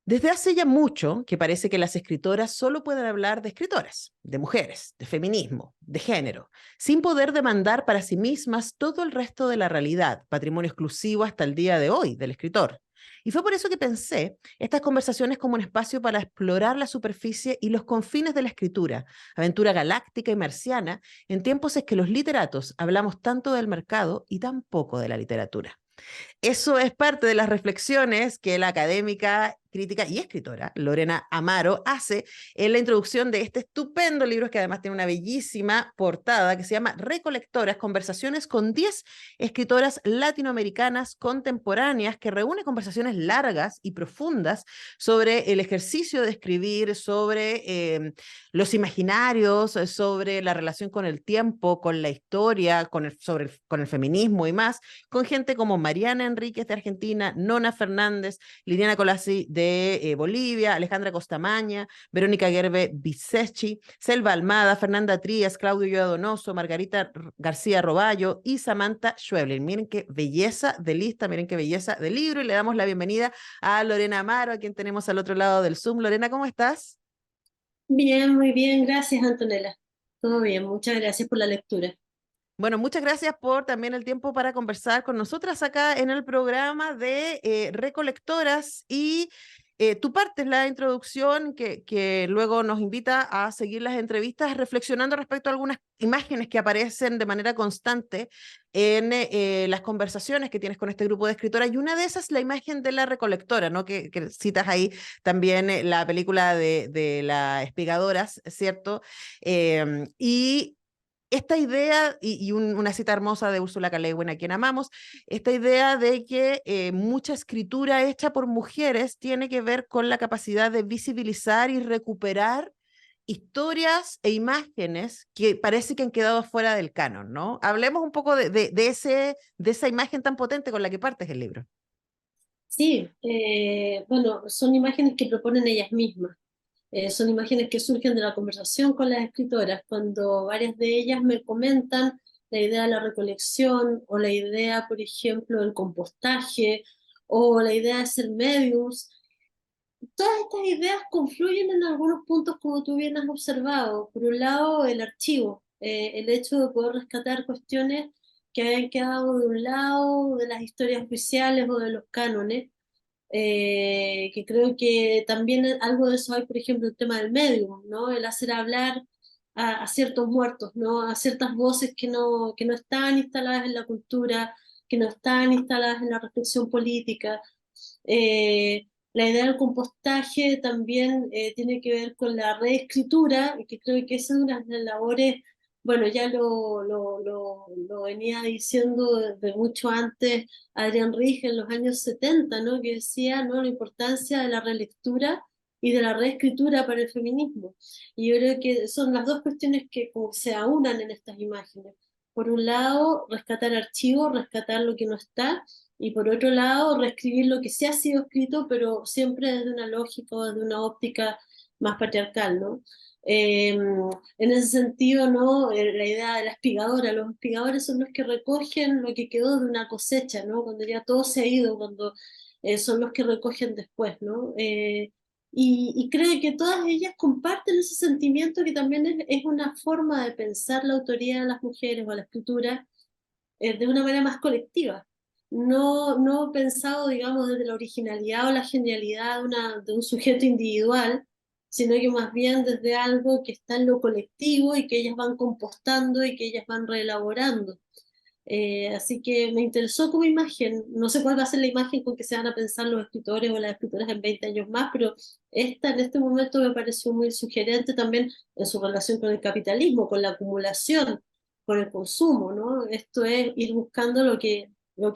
Desde hace ya mucho que parece que las escritoras solo pueden hablar de escritoras, de mujeres, de feminismo, de género, sin poder demandar para sí mismas todo el resto de la realidad, patrimonio exclusivo hasta el día de hoy del escritor. Y fue por eso que pensé estas conversaciones como un espacio para explorar la superficie y los confines de la escritura, aventura galáctica y marciana, en tiempos en que los literatos hablamos tanto del mercado y tan poco de la literatura. Eso es parte de las reflexiones que la académica, crítica y escritora Lorena Amaro hace en la introducción de este estupendo libro que además tiene una bellísima portada que se llama Recolectoras, conversaciones con 10 escritoras latinoamericanas contemporáneas, que reúne conversaciones largas y profundas sobre el ejercicio de escribir, sobre los imaginarios, sobre la relación con el tiempo, con la historia, con el feminismo y más, con gente como Mariana Enríquez de Argentina, Nona Fernández, Liliana Colassi de Bolivia, Alejandra Costamaña, Verónica Gerbe Bisecchi, Selva Almada, Fernanda Trías, Claudio Yoa Donoso, Margarita García Roballo y Samantha Schweblin. Miren qué belleza de lista, miren qué belleza de libro, y le damos la bienvenida a Lorena Amaro, a quien tenemos al otro lado del Zoom. Lorena, ¿cómo estás? Bien, muy bien, gracias Antonella. Todo bien, muchas gracias por la lectura. Bueno, muchas gracias por también el tiempo para conversar con nosotras acá en el programa de Recolectoras, y tu parte es la introducción que luego nos invita a seguir las entrevistas reflexionando respecto a algunas imágenes que aparecen de manera constante en las conversaciones que tienes con este grupo de escritoras, y una de esas es la imagen de la recolectora, ¿no? Que citas ahí también la película de las espigadoras, ¿cierto? Y esta idea, una cita hermosa de Úrsula K. Le Guin, a quien amamos, esta idea de que mucha escritura hecha por mujeres tiene que ver con la capacidad de visibilizar y recuperar historias e imágenes que parece que han quedado fuera del canon, ¿no? Hablemos un poco de esa imagen tan potente con la que partes el libro. Sí, bueno, son imágenes que proponen ellas mismas. Son imágenes que surgen de la conversación con las escritoras, cuando varias de ellas me comentan la idea de la recolección o la idea, por ejemplo, del compostaje o la idea de ser mediums. Todas estas ideas confluyen en algunos puntos, como tú bien has observado. Por un lado, el archivo, el hecho de poder rescatar cuestiones que hayan quedado de un lado de las historias oficiales o de los cánones, que creo que también algo de eso hay, por ejemplo, el tema del medio, ¿no? El hacer hablar a ciertos muertos, ¿no? A ciertas voces que no están instaladas en la cultura, que no están instaladas en la reflexión política. La idea del compostaje también tiene que ver con la reescritura, que creo que esa es una de las labores, bueno, ya lo venía diciendo desde mucho antes Adrián Rige en los años 70, ¿no? Que decía, ¿no?, la importancia de la relectura y de la reescritura para el feminismo. Y yo creo que son las dos cuestiones que como se aunan en estas imágenes. Por un lado, rescatar archivos, rescatar lo que no está, y por otro lado, reescribir lo que sí ha sido escrito, pero siempre desde una lógica o desde una óptica más patriarcal, ¿no? En ese sentido, ¿no? La idea de la espigadora, los espigadores son los que recogen lo que quedó de una cosecha, ¿no? Cuando ya todo se ha ido, cuando son los que recogen después, ¿no? Y creo que todas ellas comparten ese sentimiento que también es una forma de pensar la autoría de las mujeres o la escritura de una manera más colectiva. No pensado, digamos, desde la originalidad o la genialidad de un sujeto individual, sino que más bien desde algo que está en lo colectivo y que ellas van compostando y que ellas van reelaborando. Así que me interesó como imagen, no sé cuál va a ser la imagen con que se van a pensar los escritores o las escritoras en 20 años más, pero esta en este momento me pareció muy sugerente también en su relación con el capitalismo, con la acumulación, con el consumo, ¿no? Esto es ir buscando lo que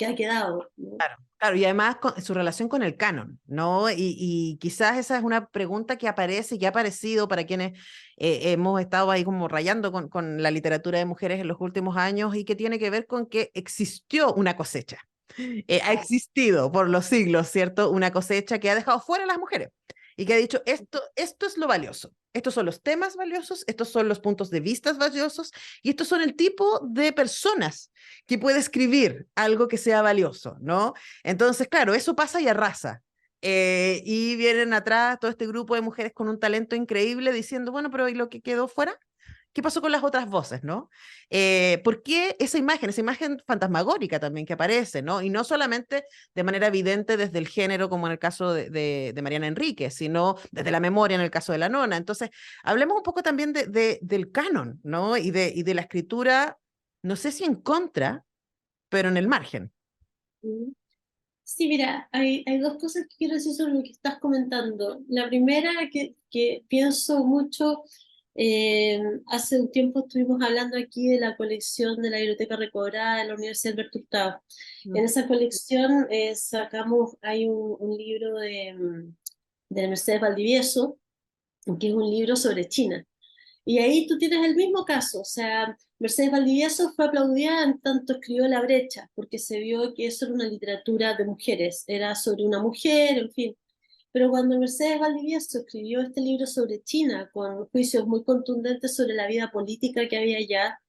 ha quedado, ¿no? Claro, claro, y además su relación con el canon, ¿no? Y quizás esa es una pregunta que aparece y que ha aparecido para quienes hemos estado ahí como rayando con la literatura de mujeres en los últimos años, y que tiene que ver con que existió una cosecha. Ha existido por los siglos, ¿cierto? Una cosecha que ha dejado fuera a las mujeres y que ha dicho, esto es lo valioso. Estos son los temas valiosos, estos son los puntos de vista valiosos, y estos son el tipo de personas que puede escribir algo que sea valioso, ¿no? Entonces, claro, eso pasa y arrasa. y vienen atrás todo este grupo de mujeres con un talento increíble diciendo, bueno, pero ¿y lo que quedó fuera? ¿Qué pasó con las otras voces, no? ¿Por qué esa imagen fantasmagórica también que aparece, ¿no? Y no solamente de manera evidente desde el género, como en el caso de Mariana Enríquez, sino desde la memoria en el caso de la nona. Entonces, hablemos un poco también del canon, ¿no? Y de la escritura, no sé si en contra, pero en el margen. Mm. Sí, mira, hay dos cosas que quiero decir sobre lo que estás comentando. La primera, que pienso mucho, hace un tiempo estuvimos hablando aquí de la colección de la Biblioteca Recobrada de la Universidad Alberto Hurtado. Mm. En esa colección hay un libro de Mercedes Valdivieso, que es un libro sobre China. Y ahí tú tienes el mismo caso, o sea, Mercedes Valdivieso fue aplaudida en tanto escribió La Brecha, porque se vio que eso era una literatura de mujeres, era sobre una mujer, en fin. Pero cuando Mercedes Valdivieso escribió este libro sobre China, con juicios muy contundentes sobre la vida política que había allá,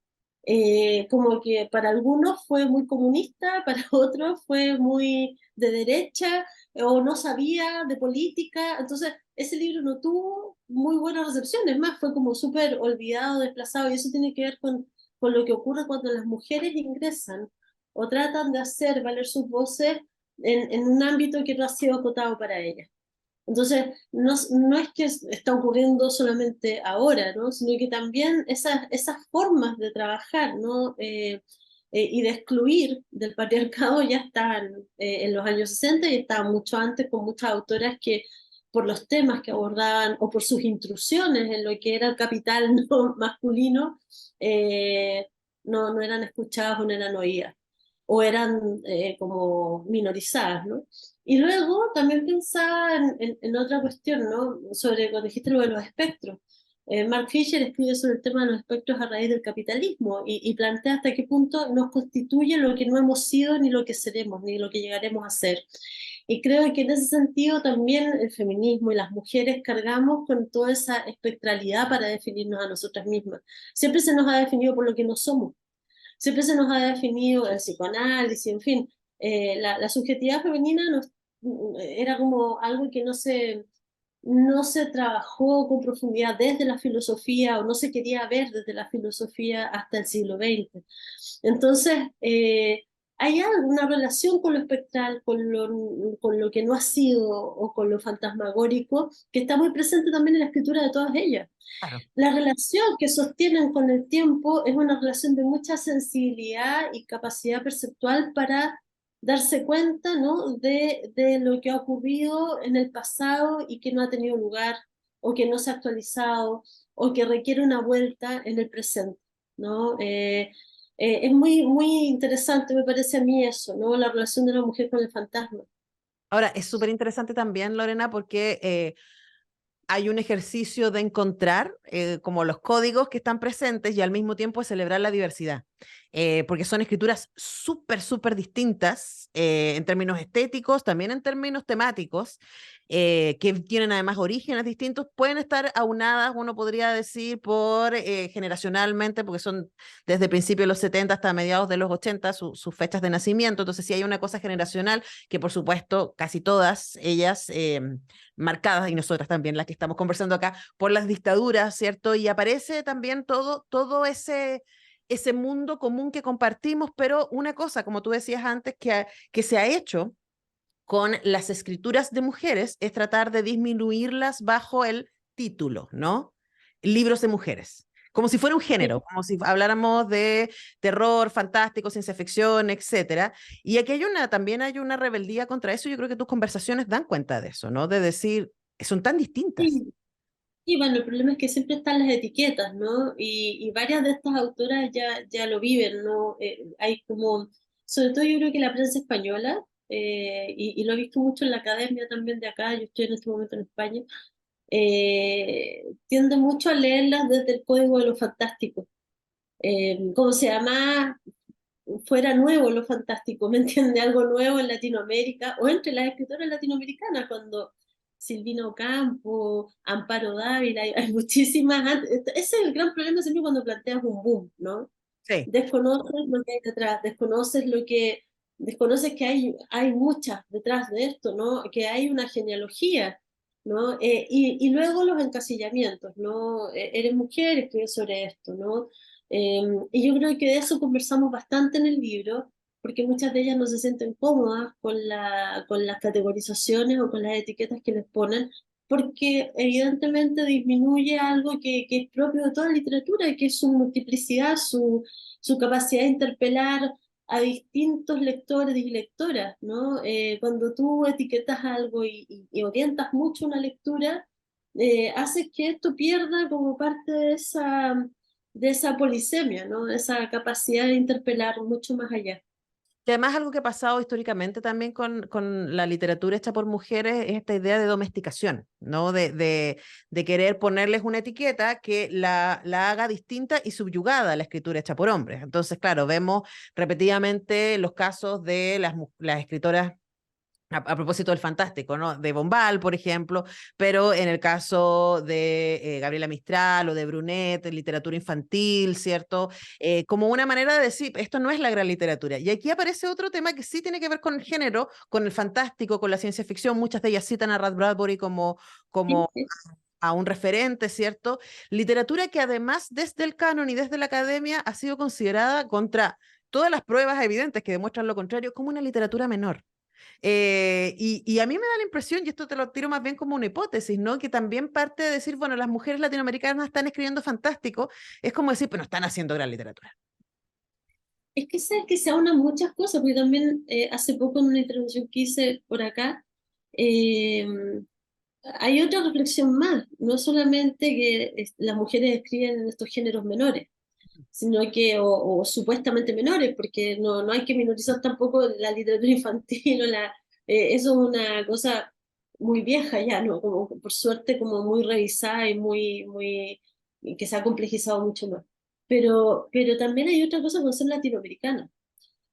como que para algunos fue muy comunista, para otros fue muy de derecha, o no sabía de política. Entonces, ese libro no tuvo muy buena recepción, es más, fue como súper olvidado, desplazado, y eso tiene que ver con lo que ocurre cuando las mujeres ingresan o tratan de hacer valer sus voces en un ámbito que no ha sido acotado para ellas. Entonces, no es que está ocurriendo solamente ahora, ¿no? Sino que también esas formas de trabajar, ¿no? Y de excluir del patriarcado ya estaban en los años 60 y estaban mucho antes con muchas autoras que por los temas que abordaban o por sus intrusiones en lo que era el capital no masculino, eh, no eran escuchadas o no eran oídas o eran como minorizadas, ¿no? Y luego también pensaba en otra cuestión, ¿no? Sobre cuando dijiste lo de los espectros. Mark Fisher escribe sobre el tema de los espectros a raíz del capitalismo y plantea hasta qué punto nos constituye lo que no hemos sido, ni lo que seremos, ni lo que llegaremos a ser. Y creo que en ese sentido también el feminismo y las mujeres cargamos con toda esa espectralidad para definirnos a nosotras mismas. Siempre se nos ha definido por lo que no somos. Siempre se nos ha definido el psicoanálisis, en fin, la subjetividad femenina era como algo que no se trabajó con profundidad desde la filosofía o no se quería ver desde la filosofía hasta el siglo XX. Entonces, hay alguna relación con lo espectral, con lo que no ha sido o con lo fantasmagórico, que está muy presente también en la escritura de todas ellas. Claro. La relación que sostienen con el tiempo es una relación de mucha sensibilidad y capacidad perceptual para darse cuenta, ¿no? de lo que ha ocurrido en el pasado y que no ha tenido lugar, o que no se ha actualizado, o que requiere una vuelta en el presente, ¿no? Es muy interesante, me parece a mí eso, ¿no? La relación de la mujer con el fantasma. Ahora, es súper interesante también, Lorena, porque hay un ejercicio de encontrar como los códigos que están presentes y al mismo tiempo celebrar la diversidad, porque son escrituras súper, súper distintas en términos estéticos, también en términos temáticos, que tienen además orígenes distintos, pueden estar aunadas, uno podría decir, por generacionalmente, porque son desde principios de los 70 hasta mediados de los 80 sus fechas de nacimiento, entonces sí hay una cosa generacional que por supuesto casi todas ellas marcadas, y nosotras también, las que estamos conversando acá, por las dictaduras, ¿cierto? Y aparece también todo ese mundo común que compartimos, pero una cosa, como tú decías antes, que se ha hecho con las escrituras de mujeres es tratar de disminuirlas bajo el título, ¿no? Libros de mujeres. Como si fuera un género, Sí. como si habláramos de terror, fantástico, ciencia ficción, etcétera. Y aquí también hay una rebeldía contra eso. Yo creo que tus conversaciones dan cuenta de eso, ¿no? De decir, son tan distintas. Sí. Y bueno, el problema es que siempre están las etiquetas, ¿no? Y varias de estas autoras ya lo viven, ¿no? Hay como, sobre todo yo creo que la prensa española, y lo he visto mucho en la academia también de acá, yo estoy en este momento en España, tiende mucho a leerlas desde el código de lo fantástico. Como se llama, fuera nuevo lo fantástico, ¿me entiende? Algo nuevo en Latinoamérica o entre las escritoras latinoamericanas, cuando Silvina Ocampo, Amparo Dávila, hay muchísimas. Ese es el gran problema siempre cuando planteas un boom, ¿no? Sí. Desconoces lo que hay detrás, desconoces desconoces que hay muchas detrás de esto, ¿no? Que hay una genealogía, ¿no? Y luego los encasillamientos, ¿no? Eres mujer, escribes sobre esto, ¿no? Y yo creo que de eso conversamos bastante en el libro, porque muchas de ellas no se sienten cómodas con las categorizaciones o con las etiquetas que les ponen, porque evidentemente disminuye algo que es propio de toda literatura, que es su multiplicidad, su capacidad de interpelar a distintos lectores y lectoras, ¿no? Cuando tú etiquetas algo y orientas mucho una lectura, haces que esto pierda como parte de esa polisemia, ¿no? Esa capacidad de interpelar mucho más allá. Y además algo que ha pasado históricamente también con la literatura hecha por mujeres es esta idea de domesticación, ¿no? De querer ponerles una etiqueta que la haga distinta y subyugada a la escritura hecha por hombres. Entonces, claro, vemos repetidamente los casos de las escritoras a propósito del fantástico, ¿no? De Bombal, por ejemplo, pero en el caso de Gabriela Mistral o de Brunet, en literatura infantil, ¿cierto? Como una manera de decir, esto no es la gran literatura. Y aquí aparece otro tema que sí tiene que ver con el género, con el fantástico, con la ciencia ficción. Muchas de ellas citan a Ray Bradbury Sí, como sí. a un referente, ¿cierto? Literatura que además desde el canon y desde la academia ha sido considerada contra todas las pruebas evidentes que demuestran lo contrario como una literatura menor. Y a mí me da la impresión, y esto te lo tiro más bien como una hipótesis, ¿no? Que también parte de decir, bueno, las mujeres latinoamericanas están escribiendo fantástico, es como decir, pero están haciendo gran literatura. Es que sabes que se aunan muchas cosas, porque también hace poco en una introducción que hice por acá, eh, hay otra reflexión más, no solamente que las mujeres escriben en estos géneros menores, sino que, o supuestamente menores, porque no hay que minorizar tampoco la literatura infantil, eso es una cosa muy vieja ya, ¿no? Como, por suerte, como muy revisada y que se ha complejizado mucho más. Pero también hay otra cosa con ser latinoamericana.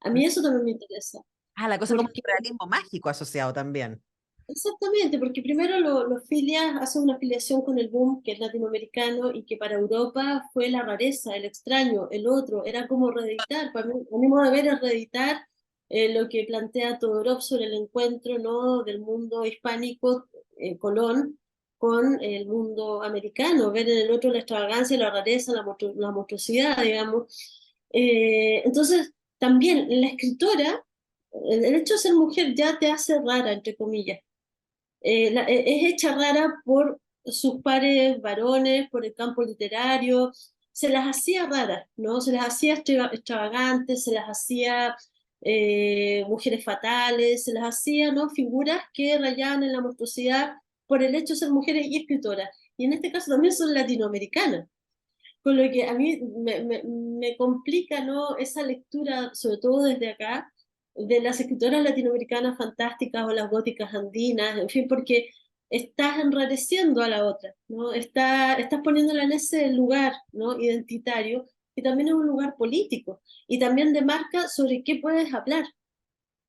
A mí eso también me interesa, Ah, la cosa como porque el realismo mágico asociado también. exactamente, porque primero los filias hacen una afiliación con el boom que es latinoamericano y que para Europa fue la rareza, el extraño, el otro, era como reeditar, para mí, a mi modo de ver es reeditar lo que plantea Todorov sobre el encuentro, ¿no? Del mundo hispánico, Colón, con el mundo americano, ver en el otro la extravagancia, la rareza, la monstruosidad, digamos. Entonces, también la escritora, el hecho de ser mujer ya te hace rara, entre comillas, es hecha rara por sus pares varones, por el campo literario, se las hacía raras, ¿no? Se las hacía extravagantes, se las hacía mujeres fatales, se las hacía, ¿no? Figuras que rayaban en la monstruosidad por el hecho de ser mujeres y escritoras. Y en este caso también son latinoamericanas. Con lo que a mí me complica, ¿no? Esa lectura, sobre todo desde acá, de las escritoras latinoamericanas fantásticas o las góticas andinas, en fin, porque estás enrareciendo a la otra, ¿no? Estás poniéndola en ese lugar, ¿no? Identitario, que también es un lugar político y también demarca sobre qué puedes hablar.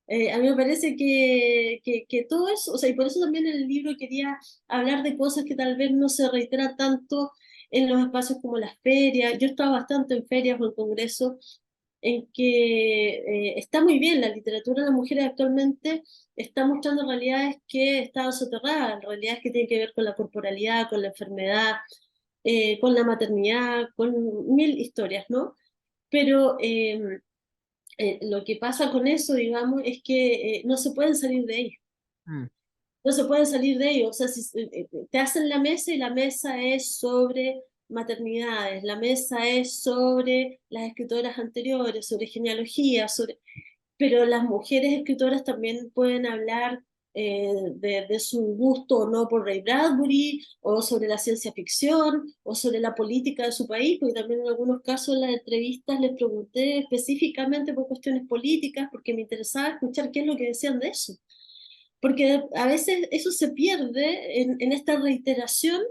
A mí me parece que todo eso, o sea, y por eso también en el libro quería hablar de cosas que tal vez no se reiteran tanto en los espacios como las ferias. Yo he estado bastante en ferias o en congresos en que está muy bien, la literatura de las mujeres actualmente está mostrando realidades que estaban soterradas, realidades que tienen que ver con la corporalidad, con la enfermedad, con la maternidad, con mil historias, ¿no? Pero lo que pasa con eso, digamos, es que no se pueden salir de ello. Mm. No se pueden salir de ello. O sea, si te hacen la mesa y la mesa es sobre maternidades, la mesa es sobre las escritoras anteriores, sobre genealogía, pero las mujeres escritoras también pueden hablar de su gusto o no por Ray Bradbury, o sobre la ciencia ficción, o sobre la política de su país, porque también en algunos casos en las entrevistas les pregunté específicamente por cuestiones políticas, porque me interesaba escuchar qué es lo que decían de eso. Porque a veces eso se pierde en esta reiteración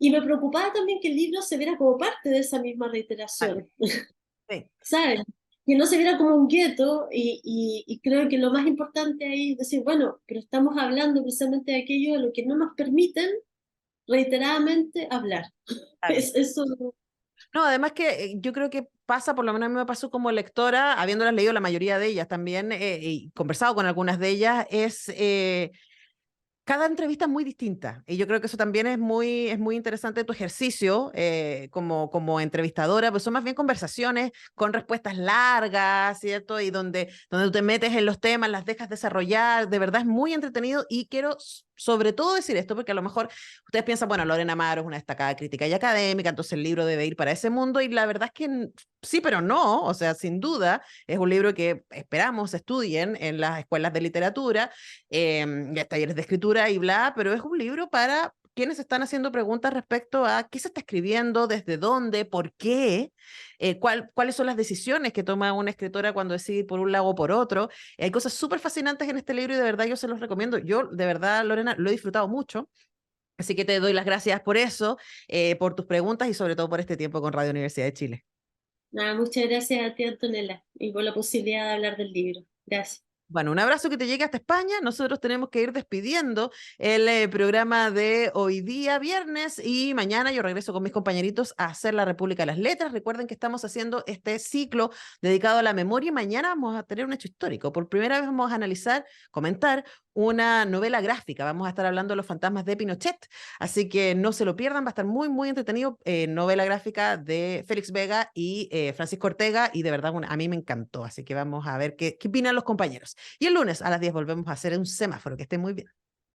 y me preocupaba también que el libro se viera como parte de esa misma Vale, reiteración. sí. ¿Sabes? Que no se viera como un gueto y creo que lo más importante ahí es decir, bueno, pero estamos hablando precisamente de aquello de lo que no nos permiten reiteradamente hablar. Claro. Eso, No, además que yo creo que pasa, por lo menos a mí me pasó como lectora, habiéndolas leído la mayoría de ellas también, y conversado con algunas de ellas, cada entrevista es muy distinta y yo creo que eso también es muy interesante tu ejercicio como entrevistadora, pues son más bien conversaciones con respuestas largas, ¿cierto? Y donde tú te metes en los temas, las dejas desarrollar, de verdad es muy entretenido y quiero sobre todo decir esto porque a lo mejor ustedes piensan, bueno, Lorena Amaro es una destacada crítica y académica, entonces el libro debe ir para ese mundo y la verdad es que sí, pero no, o sea, sin duda es un libro que esperamos estudien en las escuelas de literatura talleres de escritura y bla, pero es un libro para quienes están haciendo preguntas respecto a qué se está escribiendo, desde dónde, por qué, cuáles son las decisiones que toma una escritora cuando decide ir por un lado o por otro. Hay cosas súper fascinantes en este libro y de verdad yo se los recomiendo. Yo, de verdad, Lorena, lo he disfrutado mucho. Así que te doy las gracias por eso, por tus preguntas y sobre todo por este tiempo con Radio Universidad de Chile. Nada, muchas gracias a ti, Antonella, y por la posibilidad de hablar del libro. Gracias. Bueno, un abrazo que te llegue hasta España. Nosotros tenemos que ir despidiendo el programa de hoy día, viernes, y mañana yo regreso con mis compañeritos a hacer la República de las Letras. Recuerden que estamos haciendo este ciclo dedicado a la memoria y mañana vamos a tener un hecho histórico. Por primera vez vamos a analizar, comentar una novela gráfica. Vamos a estar hablando de los fantasmas de Pinochet. Así que no se lo pierdan, va a estar muy, muy entretenido. Novela gráfica de Félix Vega y Francisco Ortega, y de verdad a mí me encantó. Así que vamos a ver qué opinan los compañeros. Y el lunes a las 10 volvemos a hacer un semáforo. Que estén muy bien.